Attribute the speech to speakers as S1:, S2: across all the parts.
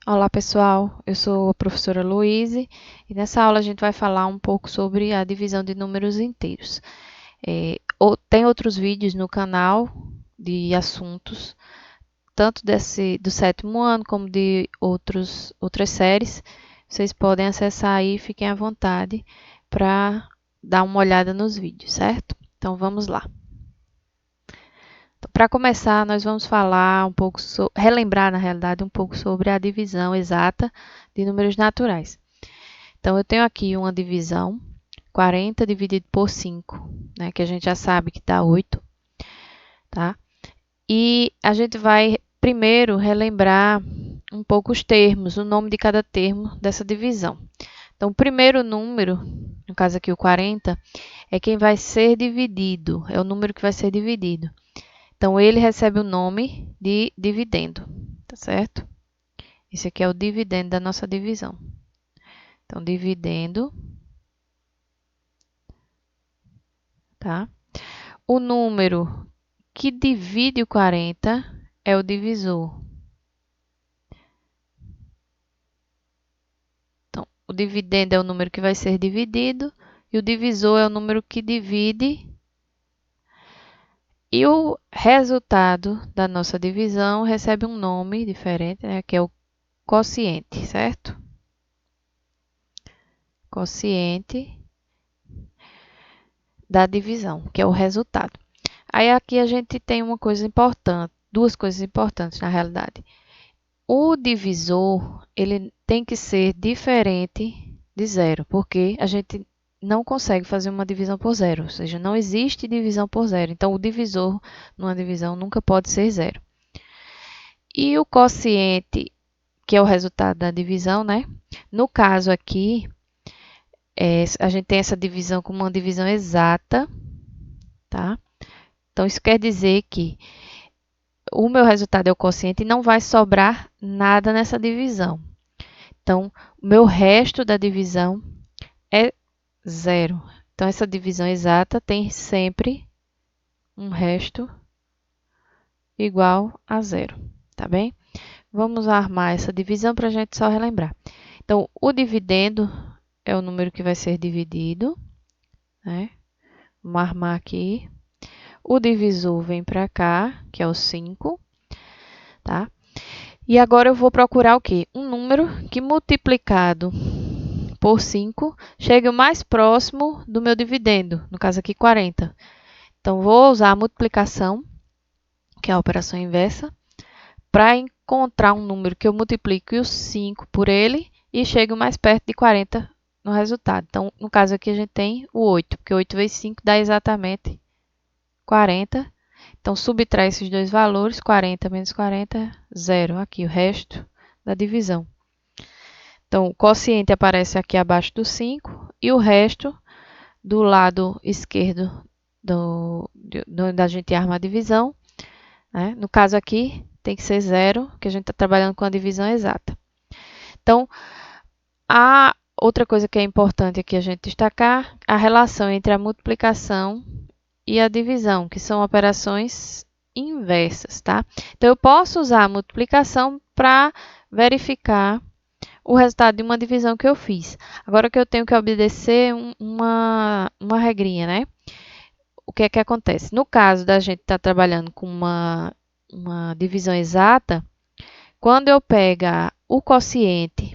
S1: Olá pessoal, eu sou a professora Luíse e nessa aula a gente vai falar um pouco sobre a divisão de números inteiros. Tem outros vídeos no canal de assuntos, tanto do sétimo ano como de outras séries. Vocês podem acessar aí, fiquem à vontade para dar uma olhada nos vídeos, certo? Então vamos lá. Para começar, nós vamos falar um pouco, relembrar na realidade um pouco sobre a divisão exata de números naturais. Então, eu tenho aqui uma divisão, 40 dividido por 5, né, que a gente já sabe que dá 8, tá? E a gente vai primeiro relembrar um pouco os termos, o nome de cada termo dessa divisão. Então, o primeiro número, no caso aqui o 40, é quem vai ser dividido, é o número que vai ser dividido. Então, ele recebe o nome de dividendo, tá certo? Esse aqui é o dividendo da nossa divisão. Então, dividendo, tá? O número que divide o 40 é o divisor. Então, o dividendo é o número que vai ser dividido e o divisor é o número que divide. E o resultado da nossa divisão recebe um nome diferente, né, que é o quociente, certo? Quociente da divisão, que é o resultado. Aí aqui a gente tem uma coisa importante, duas coisas importantes na realidade. O divisor, ele tem que ser diferente de zero, porque a gente não consegue fazer uma divisão por zero, ou seja, não existe divisão por zero. Então, o divisor numa divisão nunca pode ser zero. E o quociente, que é o resultado da divisão, né? No caso aqui, a gente tem essa divisão como uma divisão exata, tá? Então, isso quer dizer que o meu resultado é o quociente e não vai sobrar nada nessa divisão. Então, o meu resto da divisão é zero. Então, essa divisão exata tem sempre um resto igual a zero, tá bem? Vamos armar essa divisão para a gente só relembrar. Então, o dividendo é o número que vai ser dividido, né? Vamos armar aqui. O divisor vem para cá, que é o 5, tá? E agora eu vou procurar o quê? Um número que multiplicado por 5 chegue o mais próximo do meu dividendo, no caso aqui 40. Então, vou usar a multiplicação, que é a operação inversa, para encontrar um número que eu multiplique o 5 por ele e chegue o mais perto de 40 no resultado. Então, no caso aqui, a gente tem o 8, porque 8 vezes 5 dá exatamente 40. Então, subtrai esses dois valores, 40 menos 40, 0. Aqui o resto da divisão. Então, o quociente aparece aqui abaixo do 5 e o resto do lado esquerdo onde a gente arma a divisão, né? No caso aqui, tem que ser 0, que a gente está trabalhando com a divisão exata. Então, a outra coisa que é importante aqui a gente destacar, a relação entre a multiplicação e a divisão, que são operações inversas, tá? Então, eu posso usar a multiplicação para verificar o resultado de uma divisão que eu fiz. Agora que eu tenho que obedecer uma regrinha, né? O que é que acontece? No caso da gente estar trabalhando com uma divisão exata, quando eu pegar o quociente,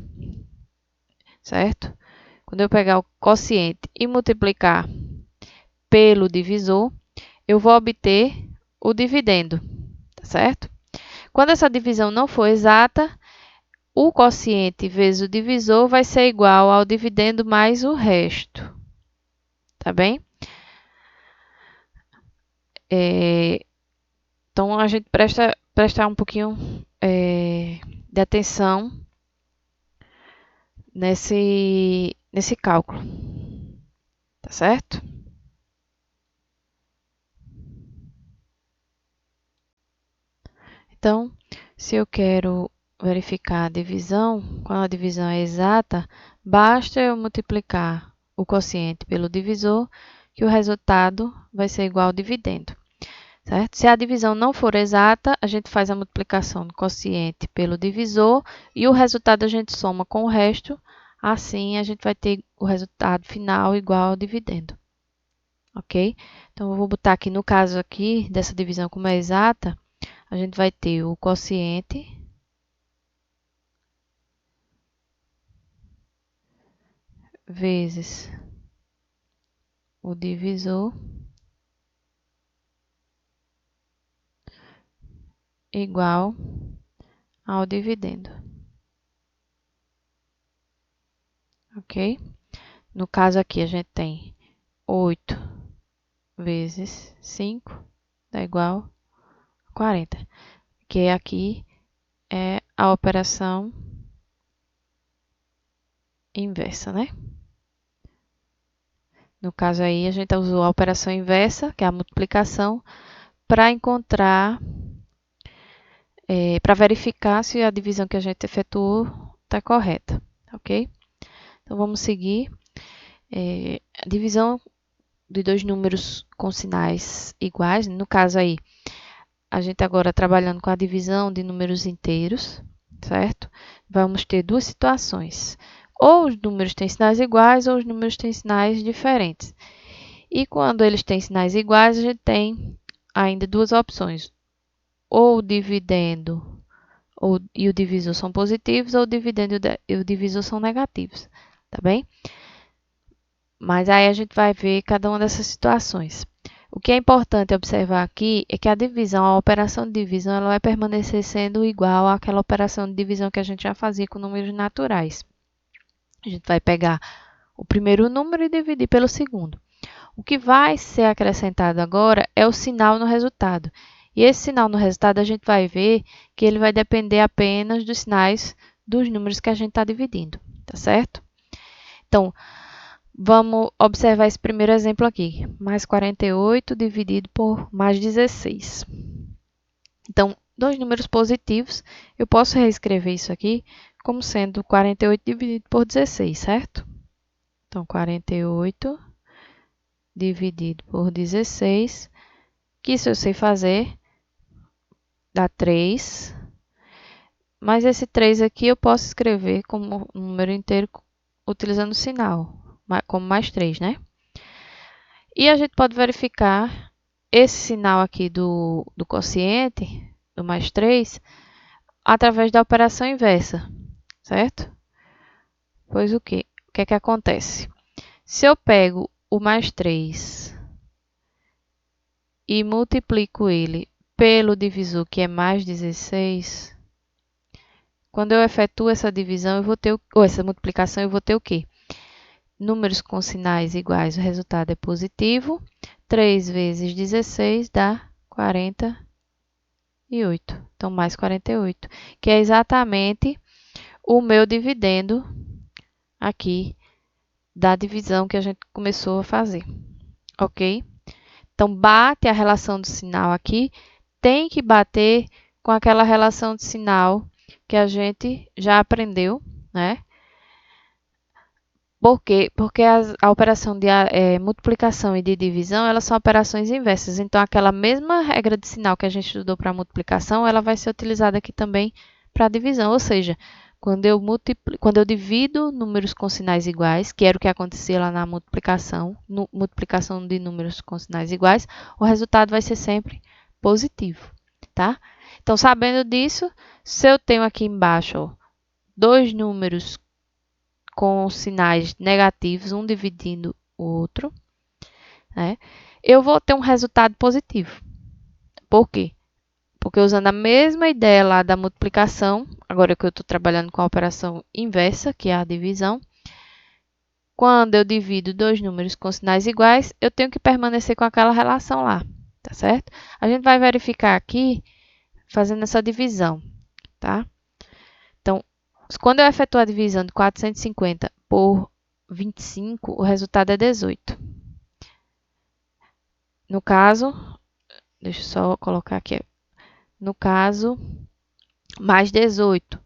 S1: certo? Quando eu pegar o quociente e multiplicar pelo divisor, eu vou obter o dividendo, tá certo? Quando essa divisão não for exata, o quociente vezes o divisor vai ser igual ao dividendo mais o resto, tá bem? Então, a gente prestar um pouquinho de atenção nesse cálculo, tá certo? Então, se eu quero verificar a divisão, quando a divisão é exata, basta eu multiplicar o quociente pelo divisor, que o resultado vai ser igual ao dividendo. certo? Se a divisão não for exata, a gente faz a multiplicação do quociente pelo divisor e o resultado a gente soma com o resto. Assim, a gente vai ter o resultado final igual ao dividendo. Ok? Então, eu vou botar aqui no caso aqui, dessa divisão como é exata, a gente vai ter o quociente vezes o divisor igual ao dividendo. Ok? No caso aqui, a gente tem 8 vezes 5 dá igual a 40, que aqui é a operação inversa, né? No caso aí, a gente usou a operação inversa, que é a multiplicação, para encontrar, para verificar se a divisão que a gente efetuou está correta, ok? Então, vamos seguir. A divisão de dois números com sinais iguais, no caso aí, a gente agora trabalhando com a divisão de números inteiros, certo? Vamos ter duas situações. Ou os números têm sinais iguais, ou os números têm sinais diferentes. E quando eles têm sinais iguais, a gente tem ainda duas opções. Ou o dividendo e o divisor são positivos, ou o dividendo e o divisor são negativos, tá bem? Mas aí a gente vai ver cada uma dessas situações. O que é importante observar aqui é que a divisão, a operação de divisão, ela vai permanecer sendo igual àquela operação de divisão que a gente já fazia com números naturais. A gente vai pegar o primeiro número e dividir pelo segundo. O que vai ser acrescentado agora é o sinal no resultado. E esse sinal no resultado a gente vai ver que ele vai depender apenas dos sinais dos números que a gente está dividindo, tá certo? Então, vamos observar esse primeiro exemplo aqui. Mais 48 dividido por mais 16. Então, dois números positivos, eu posso reescrever isso aqui como sendo 48 dividido por 16, certo? Então, 48 dividido por 16, que isso eu sei fazer, dá 3. Mas esse 3 aqui eu posso escrever como um número inteiro utilizando o sinal, como mais 3, né? E a gente pode verificar esse sinal aqui do quociente, do mais 3, através da operação inversa, certo? Pois o quê? O que é que acontece? Se eu pego o mais 3 e multiplico ele pelo divisor, que é mais 16, quando eu efetuo essa divisão, eu vou ter, ou essa multiplicação, eu vou ter o quê? Números com sinais iguais, o resultado é positivo. 3 vezes 16 dá 48. Então, mais 48, que é exatamente o meu dividendo aqui da divisão que a gente começou a fazer, ok? Então, bate a relação do sinal aqui, tem que bater com aquela relação de sinal que a gente já aprendeu, né? Por quê? Porque a operação de multiplicação e de divisão, elas são operações inversas. Então, aquela mesma regra de sinal que a gente estudou para a multiplicação, ela vai ser utilizada aqui também para a divisão. Ou seja, quando eu divido números com sinais iguais, que era o que acontecia lá na multiplicação, multiplicação de números com sinais iguais, o resultado vai ser sempre positivo, tá? Então, sabendo disso, se eu tenho aqui embaixo, ó, dois números com sinais negativos, um dividindo o outro, né? Eu vou ter um resultado positivo. Por quê? Porque usando a mesma ideia lá da multiplicação, agora que eu estou trabalhando com a operação inversa, que é a divisão, quando eu divido dois números com sinais iguais, eu tenho que permanecer com aquela relação lá, tá certo? A gente vai verificar aqui, fazendo essa divisão, tá? Então, quando eu efetuo a divisão de 450 por 25, o resultado é 18. No caso, deixa eu só colocar aqui. No caso, mais 18.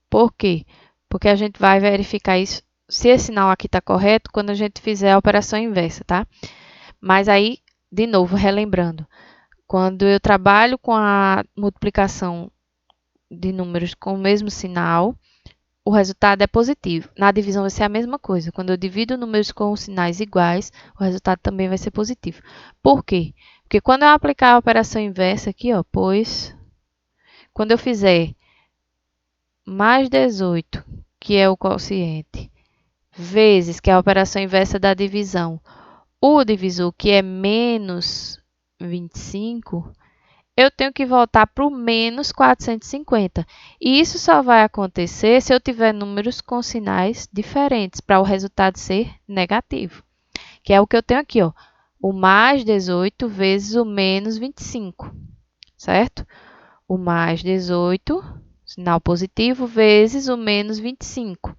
S1: Por quê? Porque a gente vai verificar isso, se esse sinal aqui está correto, quando a gente fizer a operação inversa, tá? Mas aí, de novo, relembrando. Quando eu trabalho com a multiplicação de números com o mesmo sinal, o resultado é positivo. Na divisão vai ser a mesma coisa. Quando eu divido números com sinais iguais, o resultado também vai ser positivo. Por quê? Porque quando eu aplicar a operação inversa aqui, ó, pois, quando eu fizer mais 18, que é o quociente, vezes, que é a operação inversa da divisão, o divisor, que é menos 25, eu tenho que voltar para o menos 450. E isso só vai acontecer se eu tiver números com sinais diferentes, para o resultado ser negativo. Que é o que eu tenho aqui, ó. O mais 18 vezes o menos 25, certo? O mais 18, sinal positivo, vezes o menos 25,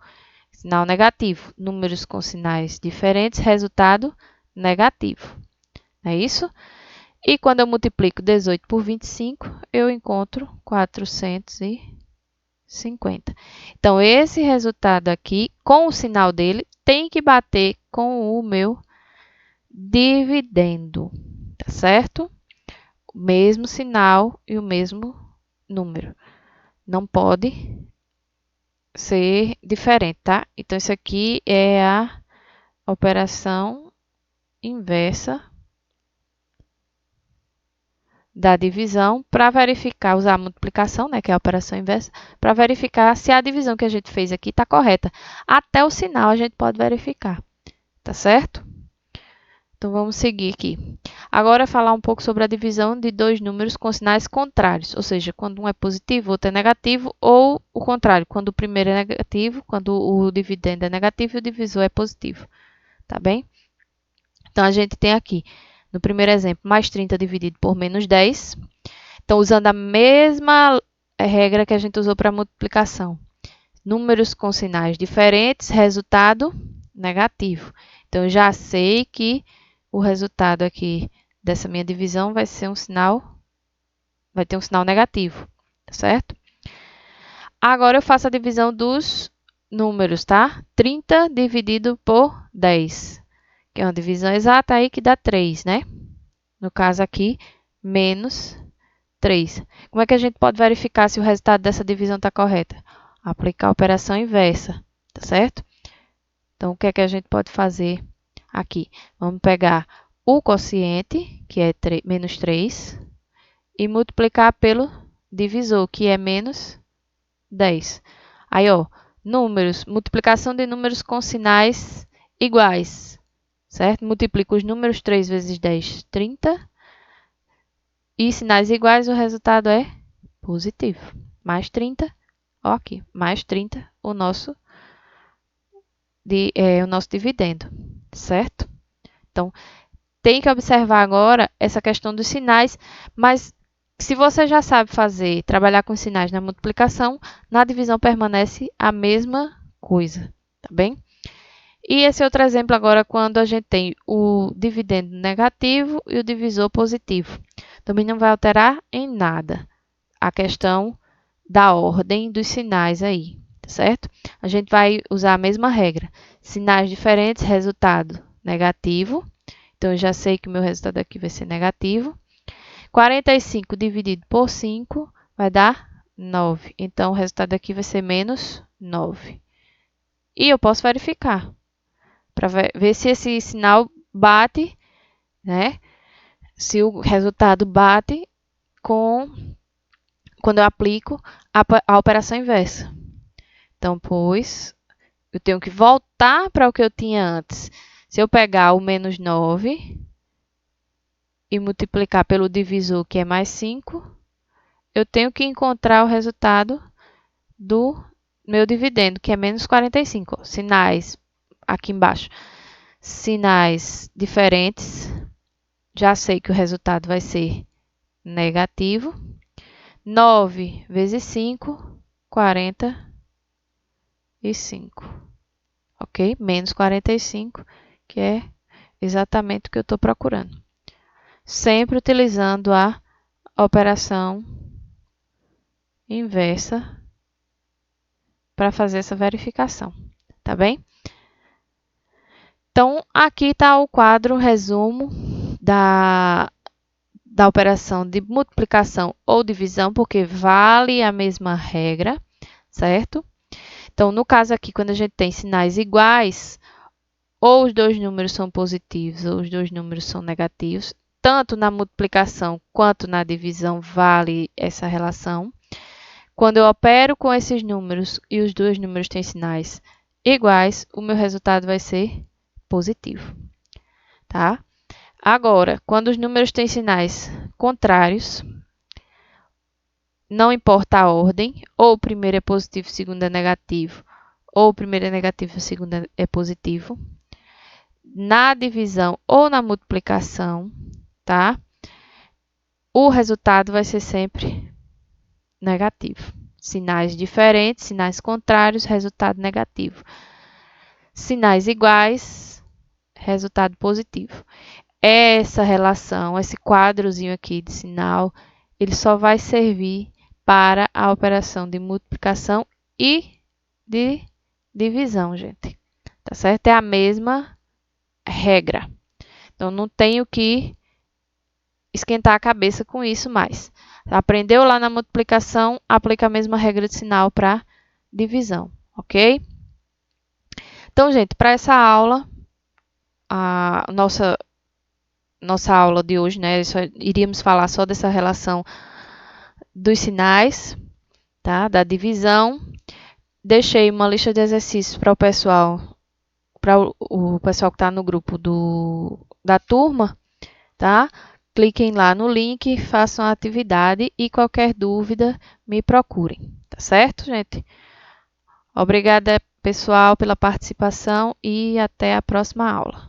S1: sinal negativo. Números com sinais diferentes, resultado negativo. É isso? E quando eu multiplico 18 por 25, eu encontro 450. Então, esse resultado aqui, com o sinal dele, tem que bater com o meu dividendo, tá certo? O mesmo sinal e o mesmo número. Não pode ser diferente, tá? Então, isso aqui é a operação inversa da divisão para verificar, usar a multiplicação, né, que é a operação inversa, para verificar se a divisão que a gente fez aqui está correta. Até o sinal a gente pode verificar, tá certo? Então, vamos seguir aqui. Agora, falar um pouco sobre a divisão de dois números com sinais contrários, ou seja, quando um é positivo, o outro é negativo, ou o contrário, quando o primeiro é negativo, quando o dividendo é negativo e o divisor é positivo, tá bem? Então, a gente tem aqui, no primeiro exemplo, mais 30 dividido por menos 10. Então, usando a mesma regra que a gente usou para multiplicação. Números com sinais diferentes, resultado negativo. Então, eu já sei que o resultado aqui dessa minha divisão vai ter um sinal negativo, tá certo? Agora, eu faço a divisão dos números, tá? 30 dividido por 10, que é uma divisão exata aí que dá 3, né? No caso aqui, menos 3. Como é que a gente pode verificar se o resultado dessa divisão está correto? Aplicar a operação inversa, tá certo? Então, o que é que a gente pode fazer aqui? Vamos pegar o quociente, que é menos 3, e multiplicar pelo divisor, que é menos 10. Aí, ó, números, multiplicação de números com sinais iguais, certo? Multiplico os números 3 vezes 10, 30. E sinais iguais, o resultado é positivo. Mais 30, ó aqui, mais 30, o nosso dividendo, certo? Então, tem que observar agora essa questão dos sinais, mas se você já sabe trabalhar com sinais na multiplicação, na divisão permanece a mesma coisa, tá bem? E esse outro exemplo agora, quando a gente tem o dividendo negativo e o divisor positivo. Também não vai alterar em nada a questão da ordem dos sinais aí, certo? A gente vai usar a mesma regra. Sinais diferentes, resultado negativo. Então, eu já sei que o meu resultado aqui vai ser negativo. 45 dividido por 5 vai dar 9. Então, o resultado aqui vai ser menos 9. E eu posso verificar, para ver se esse sinal bate, né? Se o resultado bate quando eu aplico a operação inversa. Então, pois, eu tenho que voltar para o que eu tinha antes. Se eu pegar o menos 9 e multiplicar pelo divisor, que é mais 5, eu tenho que encontrar o resultado do meu dividendo, que é menos 45. Sinais aqui embaixo. Sinais diferentes. Já sei que o resultado vai ser negativo. 9 vezes 5, 45. Ok? Menos 45, que é exatamente o que eu estou procurando. Sempre utilizando a operação inversa para fazer essa verificação, tá bem? Então, aqui está o quadro resumo da operação de multiplicação ou divisão, porque vale a mesma regra, certo? Então, no caso aqui, quando a gente tem sinais iguais, ou os dois números são positivos ou os dois números são negativos, tanto na multiplicação quanto na divisão vale essa relação. Quando eu opero com esses números e os dois números têm sinais iguais, o meu resultado vai ser positivo, tá? Agora, quando os números têm sinais contrários, não importa a ordem, ou o primeiro é positivo, o segundo é negativo, ou o primeiro é negativo e o segundo é positivo, na divisão ou na multiplicação, tá? O resultado vai ser sempre negativo. Sinais diferentes, sinais contrários, resultado negativo. Sinais iguais, resultado positivo. Essa relação, esse quadrozinho aqui de sinal, ele só vai servir para a operação de multiplicação e de divisão, gente. Tá certo? É a mesma regra. Então, não tenho que esquentar a cabeça com isso mais. Aprendeu lá na multiplicação, aplica a mesma regra de sinal para divisão, ok? Então, gente, para essa aula, a nossa aula de hoje, né? Iríamos falar só dessa relação dos sinais, tá? Da divisão. Deixei uma lista de exercícios para o pessoal que está no grupo da turma, tá? Cliquem lá no link, façam a atividade e qualquer dúvida me procurem, tá certo, gente? Obrigada, pessoal, pela participação e até a próxima aula.